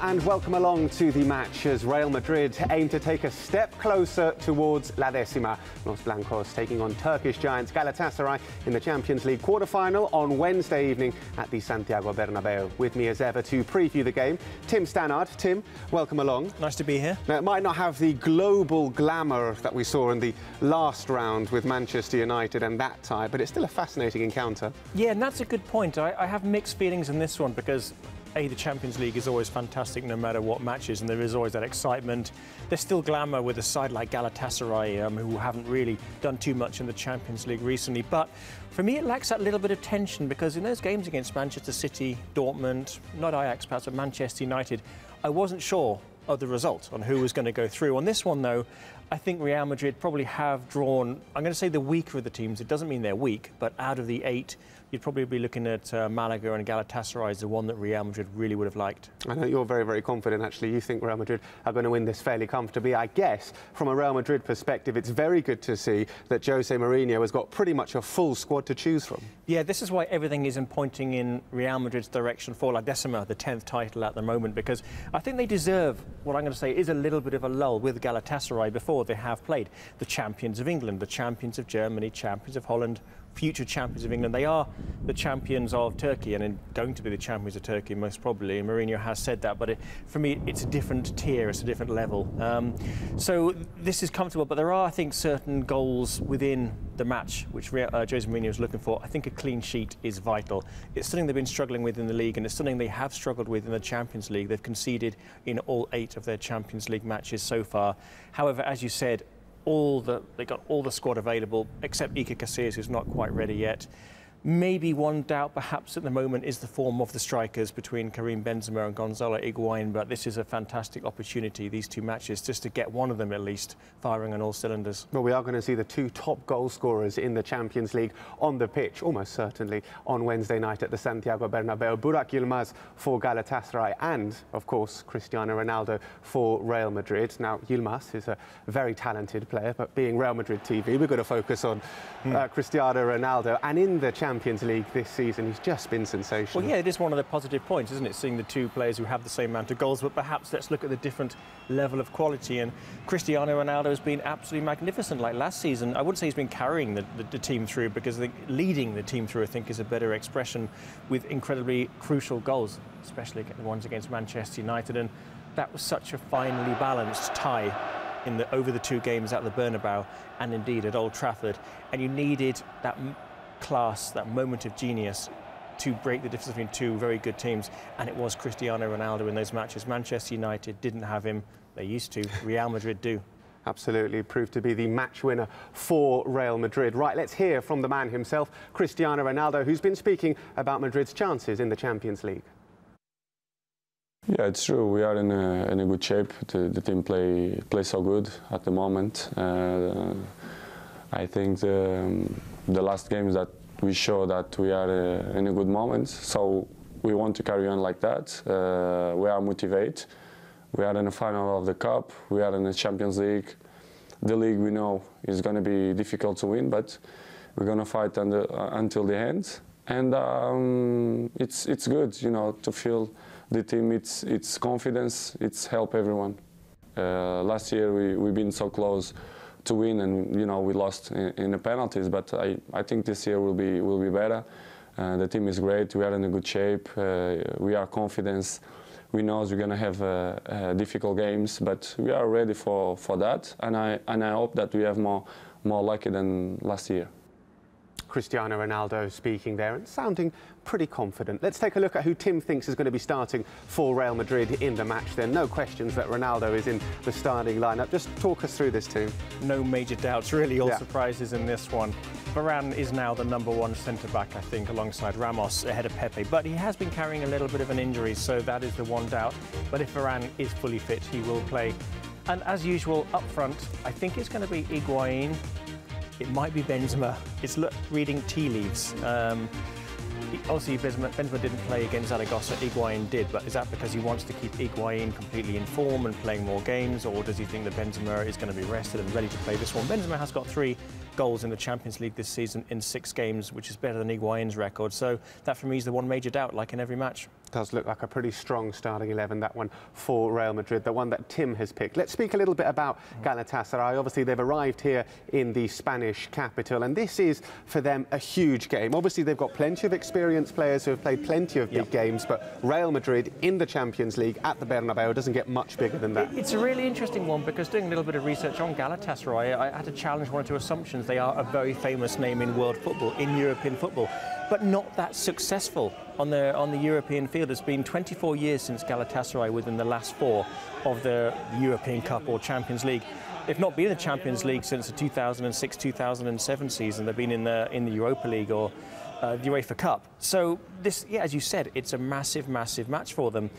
and welcome along to the match as Real Madrid aim to take a step closer towards La Décima. Los Blancos taking on Turkish giants Galatasaray in the Champions League quarter-final on Wednesday evening at the Santiago Bernabeu. With me as ever to preview the game, Tim Stannard. Tim, welcome along. Nice to be here. Now, it might not have the global glamour that we saw in the last round with Manchester United and that tie, but it's still a fascinating encounter. Yeah, and that's a good point. I have mixed feelings in this one because the Champions League is always fantastic no matter what matches, and there is always that excitement. There's still glamour with a side like Galatasaray, who haven't really done too much in the Champions League recently. But for me, it lacks that little bit of tension because in those games against Manchester City, Dortmund, not Ajax perhaps, but Manchester United, I wasn't sure of the result on who was going to go through. On this one, though, I think Real Madrid probably have drawn, I'm going to say the weaker of the teams. It doesn't mean they're weak, but out of the 8, you'd probably be looking at Malaga and Galatasaray as the one that Real Madrid really would have liked. I know you're very, very confident, actually. You think Real Madrid are going to win this fairly comfortably. I guess, from a Real Madrid perspective, it's very good to see that Jose Mourinho has got pretty much a full squad to choose from. Yeah, this is why everything isn't pointing in Real Madrid's direction for La Décima, the 10th title at the moment, because I think they deserve, what I'm going to say, is a little bit of a lull with Galatasaray before they have played the champions of England, the champions of Germany, champions of Holland, future champions of England. They are the champions of Turkey and going to be the champions of Turkey most probably. Mourinho has said that, but for me it's a different tier, it's a different level. So this is comfortable, but there are, I think, certain goals within the match which Jose Mourinho is looking for. I think a clean sheet is vital. It's something they've been struggling with in the league, and it's something they have struggled with in the Champions League. They've conceded in all 8 of their Champions League matches so far. However, as you said, they got all the squad available except Iker Casillas, who's not quite ready yet. Maybe one doubt perhaps at the moment is the form of the strikers between Karim Benzema and Gonzalo Higuain, but this is a fantastic opportunity, these 2 matches, just to get one of them at least firing on all cylinders. Well, we are going to see the 2 top goal scorers in the Champions League on the pitch, almost certainly, on Wednesday night at the Santiago Bernabeu. Burak Yilmaz for Galatasaray and, of course, Cristiano Ronaldo for Real Madrid. Now, Yilmaz is a very talented player, but being Real Madrid TV, we're going to focus on Cristiano Ronaldo. And in the Champions League this season, he's just been sensational. Well, yeah, it is one of the positive points, isn't it, seeing the 2 players who have the same amount of goals, but perhaps let's look at the different level of quality. And Cristiano Ronaldo has been absolutely magnificent. Like last season, I wouldn't say he's been carrying the team through, because I think leading the team through, I think, is a better expression, with incredibly crucial goals, especially the ones against Manchester United. And that was such a finely balanced tie over the 2 games at the Bernabeu and indeed at Old Trafford. And you needed that class, that moment of genius to break the difference between 2 very good teams, and it was Cristiano Ronaldo in those matches. Manchester United didn't have him. They used to. Real Madrid do. Absolutely, proved to be the match winner for Real Madrid. Right, let's hear from the man himself, Cristiano Ronaldo, who's been speaking about Madrid's chances in the Champions League. Yeah, it's true. We are in a good shape. The team play so good at the moment. I think the last games that we show that we are in a good moment, so we want to carry on like that. We are motivated. We are in the final of the Cup. We are in the Champions League. The league, we know, is going to be difficult to win, but we're going to fight until the end. And it's good, you know, to feel the team. It's confidence. It's help everyone. Last year we've been so close to win, and you know, we lost in the penalties, but I think this year will be better. The team is great. We are in a good shape. We are confident. We know we're going to have difficult games, but we are ready for that, and I hope that we have more lucky than last year. Cristiano Ronaldo speaking there and sounding pretty confident. Let's take a look at who Tim thinks is going to be starting for Real Madrid in the match then. No questions that Ronaldo is in the starting lineup. Just talk us through this team. No major doubts, really, or surprises in this one. Varane is now the #1 centre-back, I think, alongside Ramos, ahead of Pepe. But he has been carrying a little bit of an injury, so that is the one doubt. But if Varane is fully fit, he will play. And as usual, up front, I think it's going to be Higuain. It might be Benzema. It's reading tea leaves. Obviously, Benzema didn't play against Zaragoza. Higuain did, but is that because he wants to keep Higuain completely in form and playing more games, or does he think that Benzema is going to be rested and ready to play this one? Benzema has got 3 goals in the Champions League this season in 6 games, which is better than Higuain's record. So that, for me, is the one major doubt, like in every match. Does look like a pretty strong starting 11, that one for Real Madrid, the one that Tim has picked. Let's speak a little bit about Galatasaray. Obviously, they've arrived here in the Spanish capital, and this is, for them, a huge game. Obviously, they've got plenty of experienced players who have played plenty of big games, but Real Madrid in the Champions League at the Bernabeu doesn't get much bigger than that. It's a really interesting one, because doing a little bit of research on Galatasaray, I had to challenge one or two assumptions. They are a very famous name in world football, in European football, but not that successful on the European field. It's been 24 years since Galatasaray within the last 4 of the European Cup or Champions League. They've not been in the Champions League since the 2006-2007 season. They've been in the Europa League or the UEFA Cup. So this, yeah, as you said, it's a massive, massive match for them.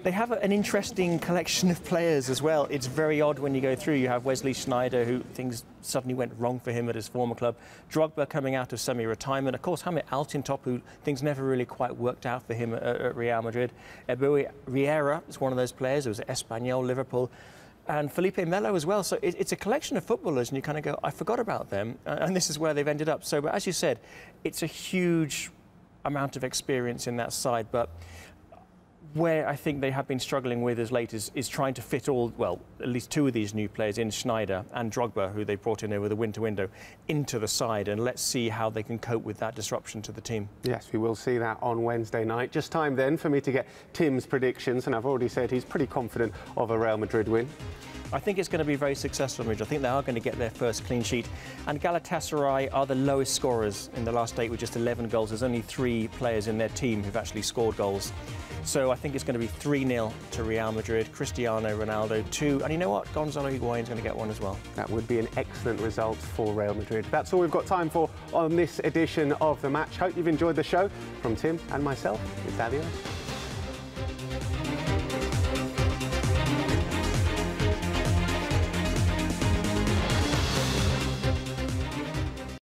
They have an interesting collection of players as well. It's very odd when you go through. You have Wesley Sneijder, who things suddenly went wrong for him at his former club. Drogba coming out of semi-retirement. Of course, Jaime Altintop, who things never really quite worked out for him at Real Madrid. Ebu Riera is one of those players. It was Espanyol, Liverpool. And Felipe Melo as well. So it's a collection of footballers, and you kind of go, I forgot about them. And this is where they've ended up. So, but as you said, it's a huge amount of experience in that side. But where I think they have been struggling with as late is trying to fit all, well, at least 2 of these new players in, Sneijder and Drogba, who they brought in over the winter window, into the side. And let's see how they can cope with that disruption to the team. Yes, we will see that on Wednesday night. Just time then for me to get Tim's predictions, and I've already said he's pretty confident of a Real Madrid win. I think it's going to be very successful, Madrid. I think they are going to get their first clean sheet. And Galatasaray are the lowest scorers in the last 8 with just 11 goals. There's only 3 players in their team who've actually scored goals. So I think it's going to be 3-0 to Real Madrid, Cristiano Ronaldo 2. And you know what? Gonzalo Higuain's going to get one as well. That would be an excellent result for Real Madrid. That's all we've got time for on this edition of The Match. Hope you've enjoyed the show. From Tim and myself, it's adios.